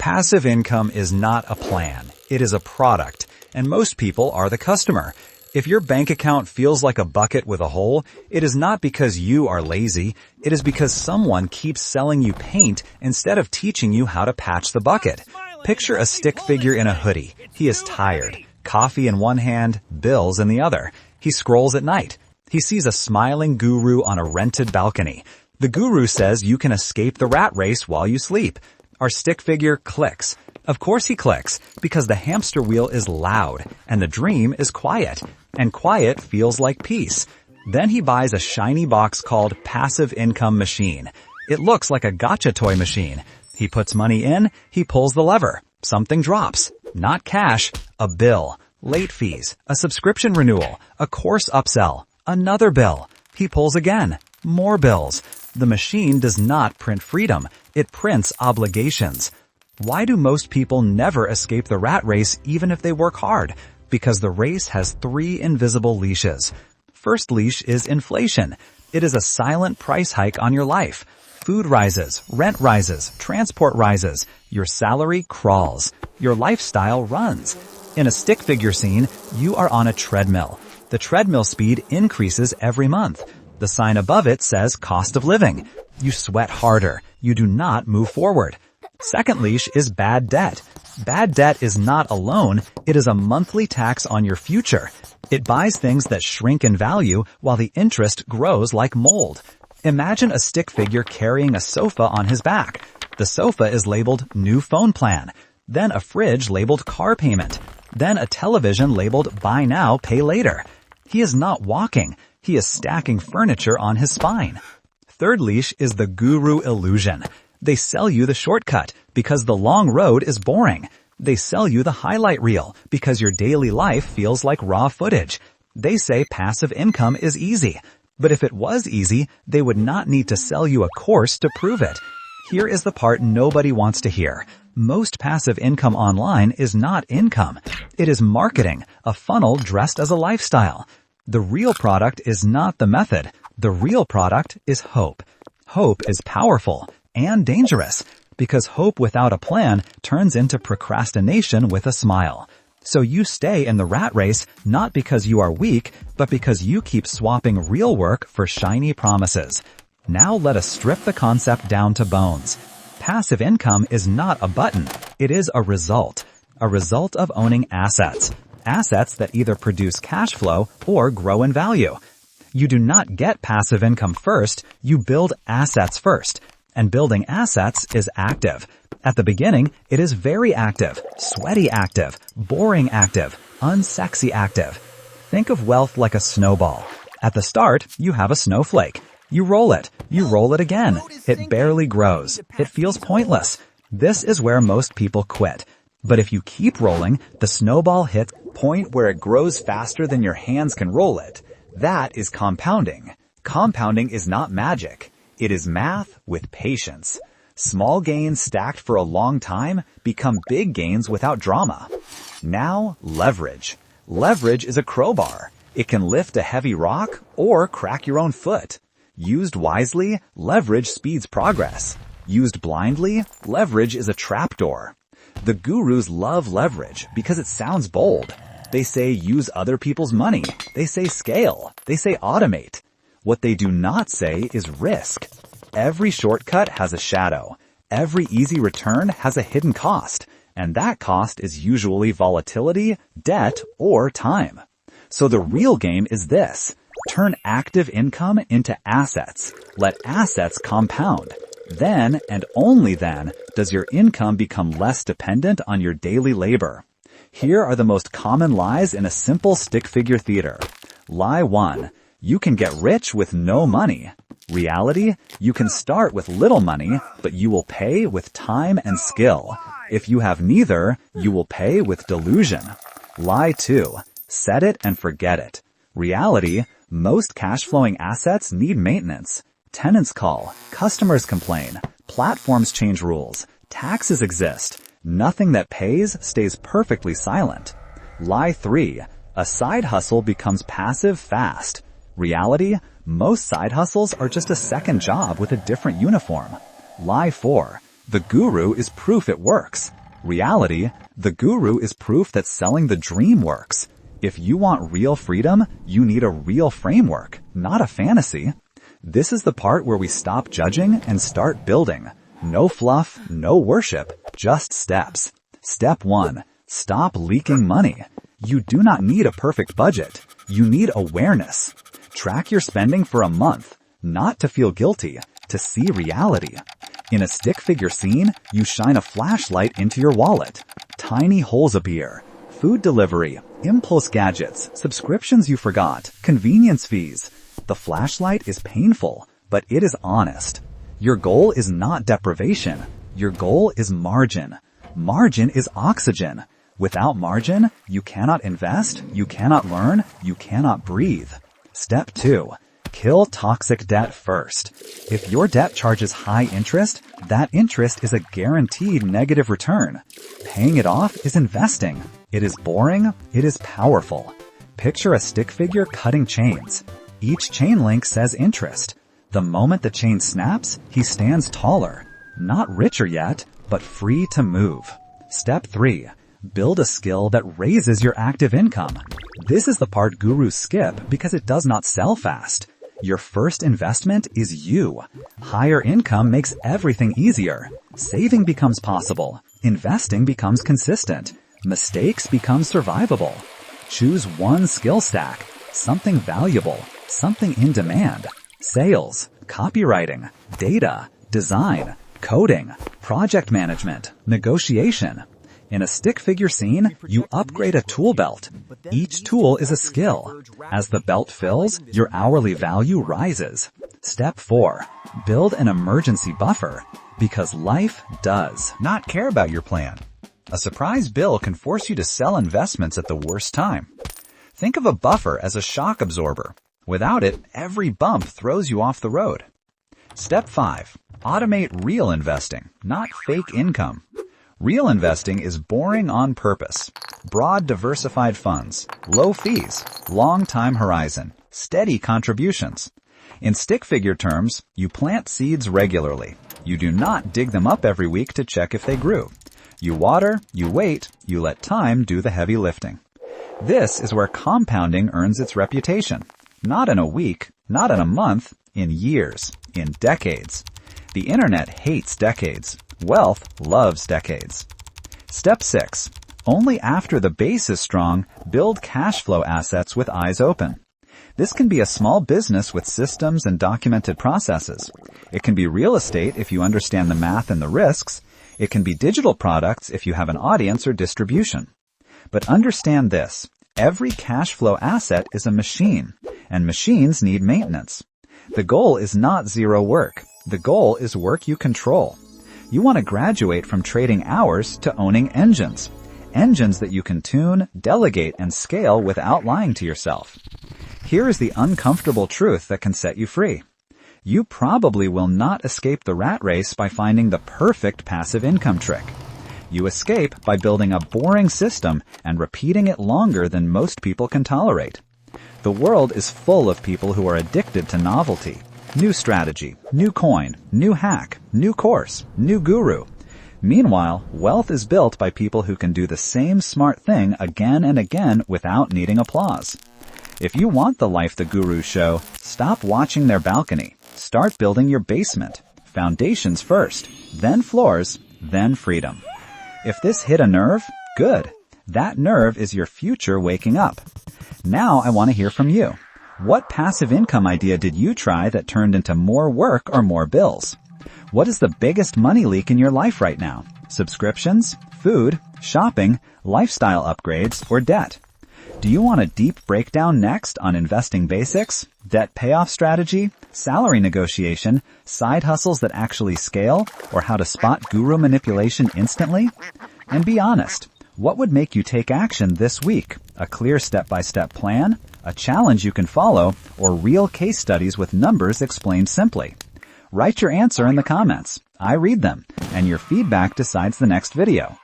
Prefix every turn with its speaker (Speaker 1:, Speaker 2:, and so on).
Speaker 1: Passive income is not a plan. It is a product, and most people are the customer. If your bank account feels like a bucket with a hole, it is not because you are lazy. It is because someone keeps selling you paint instead of teaching you how to patch the bucket. Picture a stick figure in a hoodie. He is tired. Coffee in one hand, bills in the other. He scrolls at night. He sees a smiling guru on a rented balcony. The guru says you can escape the rat race while you sleep. Our stick figure clicks. Of course he clicks, because the hamster wheel is loud, and the dream is quiet, and quiet feels like peace. Then he buys a shiny box called Passive Income Machine. It looks like a gotcha toy machine. He puts money in, he pulls the lever. Something drops. Not cash, a bill. Late fees, a subscription renewal, a course upsell, another bill. He pulls again. More bills. The machine does not print freedom. It prints obligations. Why do most people never escape the rat race even if they work hard? Because the race has 3 invisible leashes. First leash is inflation. It is a silent price hike on your life. Food rises, rent rises, transport rises. Your salary crawls. Your lifestyle runs. In a stick figure scene, you are on a treadmill. The treadmill speed increases every month. The sign above it says cost of living. You sweat harder. You do not move forward. Second leash is bad debt. Bad debt is not a loan. It is a monthly tax on your future. It buys things that shrink in value while the interest grows like mold. Imagine a stick figure carrying a sofa on his back. The sofa is labeled new phone plan. Then a fridge labeled car payment. Then a television labeled buy now, pay later. He is not walking. He is stacking furniture on his spine. Third leash is the guru illusion. They sell you the shortcut because the long road is boring. They sell you the highlight reel because your daily life feels like raw footage. They say passive income is easy. But if it was easy, they would not need to sell you a course to prove it. Here is the part nobody wants to hear. Most passive income online is not income. It is marketing, a funnel dressed as a lifestyle. The real product is not the method. The real product is hope. Hope is powerful and dangerous because hope without a plan turns into procrastination with a smile. So you stay in the rat race not because you are weak, but because you keep swapping real work for shiny promises. Now let us strip the concept down to bones. Passive income is not a button. It is a result of owning assets. Assets that either produce cash flow or grow in value. You do not get passive income first, you build assets first. And building assets is active. At the beginning, it is very active, sweaty active, boring active, unsexy active. Think of wealth like a snowball. At the start, you have a snowflake. You roll it again. It barely grows. It feels pointless. This is where most people quit. But if you keep rolling, the snowball hits a point where it grows faster than your hands can roll it. That is compounding. Compounding is not magic. It is math with patience. Small gains stacked for a long time become big gains without drama. Now, leverage. Leverage is a crowbar. It can lift a heavy rock or crack your own foot. Used wisely, leverage speeds progress. Used blindly, leverage is a trapdoor. The gurus love leverage because it sounds bold. They say use other people's money. They say scale. They say automate. What they do not say is risk. Every shortcut has a shadow. Every easy return has a hidden cost. And that cost is usually volatility, debt, or time. So the real game is this. Turn active income into assets. Let assets compound. Then, and only then, does your income become less dependent on your daily labor. Here are the most common lies in a simple stick figure theater. Lie 1. You can get rich with no money. Reality, you can start with little money, but you will pay with time and skill. If you have neither, you will pay with delusion. Lie 2. Set it and forget it. Reality, most cash-flowing assets need maintenance. Tenants call, customers complain, platforms change rules, taxes exist. Nothing that pays stays perfectly silent. Lie 3. A side hustle becomes passive fast. Reality, most side hustles are just a second job with a different uniform. Lie 4. the guru is proof it works. Reality, the guru is proof that selling the dream works. If you want real freedom, you need a real framework, not a fantasy. This is the part where we stop judging and start building. No fluff, no worship, just steps. Step 1. Stop leaking money. You do not need a perfect budget. You need awareness. Track your spending for a month, not to feel guilty, to see reality. In a stick figure scene, you shine a flashlight into your wallet. Tiny holes appear. Food delivery, impulse gadgets, subscriptions you forgot, convenience fees. The flashlight is painful, but it is honest. Your goal is not deprivation. Your goal is margin. Margin is oxygen. Without margin, you cannot invest, you cannot learn, you cannot breathe. Step 2. Kill toxic debt first. If your debt charges high interest, that interest is a guaranteed negative return. Paying it off is investing. It is boring, it is powerful. Picture a stick figure cutting chains. Each chain link says interest. The moment the chain snaps, he stands taller. Not richer yet, but free to move. Step 3. Build a skill that raises your active income. This is the part gurus skip because it does not sell fast. Your first investment is you. Higher income makes everything easier. Saving becomes possible. Investing becomes consistent. Mistakes become survivable. Choose one skill stack, something valuable, something in demand. Sales, copywriting, data, design, coding, project management, negotiation. In a stick figure scene, you upgrade a tool belt. Each tool is a skill. As the belt fills, your hourly value rises. Step 4. Build an emergency buffer, because life does not care about your plan. A surprise bill can force you to sell investments at the worst time. Think of a buffer as a shock absorber. Without it, every bump throws you off the road. Step 5. Automate real investing, not fake income. Real investing is boring on purpose. Broad diversified funds, low fees, long time horizon, steady contributions. In stick figure terms, you plant seeds regularly. You do not dig them up every week to check if they grew. You water, you wait, you let time do the heavy lifting. This is where compounding earns its reputation. Not in a week, not in a month, in years, in decades. The internet hates decades. Wealth loves decades. Step 6. Only after the base is strong, build cash flow assets with eyes open. This can be a small business with systems and documented processes. It can be real estate if you understand the math and the risks. It can be digital products if you have an audience or distribution. But understand this. Every cash flow asset is a machine, and machines need maintenance. The goal is not zero work. The goal is work you control. You want to graduate from trading hours to owning engines. Engines that you can tune, delegate, and scale without lying to yourself. Here is the uncomfortable truth that can set you free. You probably will not escape the rat race by finding the perfect passive income trick. You escape by building a boring system and repeating it longer than most people can tolerate. The world is full of people who are addicted to novelty. New strategy, new coin, new hack, new course, new guru. Meanwhile, wealth is built by people who can do the same smart thing again and again without needing applause. If you want the life the gurus show, stop watching their balcony. Start building your basement. Foundations first, then floors, then freedom. If this hit a nerve, good. That nerve is your future waking up. Now I want to hear from you. What passive income idea did you try that turned into more work or more bills? What is the biggest money leak in your life right now? Subscriptions, food, shopping, lifestyle upgrades, or debt? Do you want a deep breakdown next on investing basics, debt payoff strategy, salary negotiation, side hustles that actually scale, or how to spot guru manipulation instantly? And be honest, what would make you take action this week? A clear step-by-step plan, a challenge you can follow, or real case studies with numbers explained simply? Write your answer in the comments. I read them, and your feedback decides the next video.